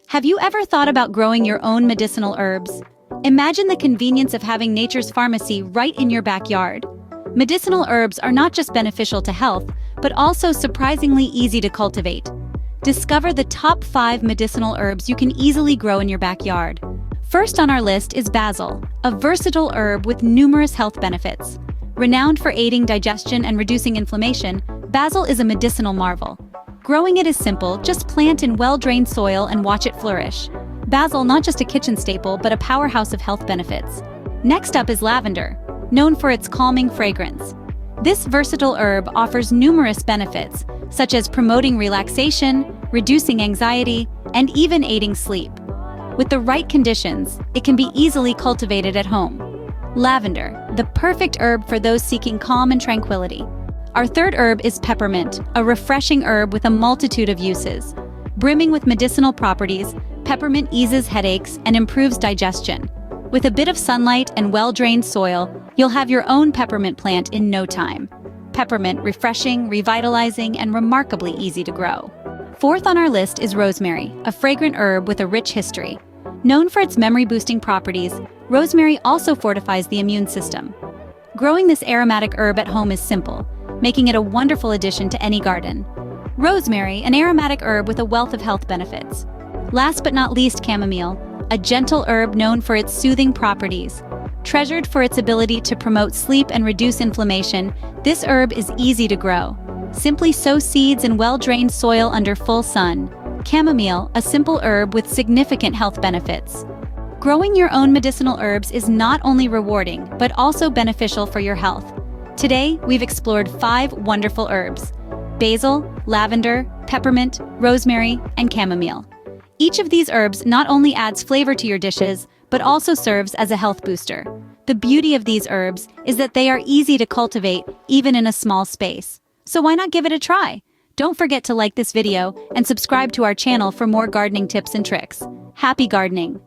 Have you ever thought about growing your own medicinal herbs? Imagine the convenience of having nature's pharmacy right in your backyard. Medicinal herbs are not just beneficial to health, but also surprisingly easy to cultivate. Discover the top 5 medicinal herbs you can easily grow in your backyard. First on our list is basil, a versatile herb with numerous health benefits. Renowned for aiding digestion and reducing inflammation, basil is a medicinal marvel. Growing it is simple, just plant in well-drained soil and watch it flourish. Basil, not just a kitchen staple, but a powerhouse of health benefits. Next up is lavender, known for its calming fragrance. This versatile herb offers numerous benefits, such as promoting relaxation, reducing anxiety, and even aiding sleep. With the right conditions, it can be easily cultivated at home. Lavender, the perfect herb for those seeking calm and tranquility. Our third herb is peppermint, a refreshing herb with a multitude of uses. Brimming with medicinal properties, peppermint eases headaches and improves digestion. With a bit of sunlight and well-drained soil, you'll have your own peppermint plant in no time. Peppermint, refreshing, revitalizing, and remarkably easy to grow. Fourth on our list is rosemary, a fragrant herb with a rich history. Known for its memory-boosting properties, rosemary also fortifies the immune system. Growing this aromatic herb at home is simple, making it a wonderful addition to any garden. Rosemary, an aromatic herb with a wealth of health benefits. Last but not least, chamomile, a gentle herb known for its soothing properties. Treasured for its ability to promote sleep and reduce inflammation, this herb is easy to grow. Simply sow seeds in well-drained soil under full sun. Chamomile, a simple herb with significant health benefits. Growing your own medicinal herbs is not only rewarding, but also beneficial for your health. Today, we've explored 5 wonderful herbs: basil, lavender, peppermint, rosemary, and chamomile. Each of these herbs not only adds flavor to your dishes, but also serves as a health booster. The beauty of these herbs is that they are easy to cultivate even in a small space. So why not give it a try? Don't forget to like this video and subscribe to our channel for more gardening tips and tricks. Happy gardening!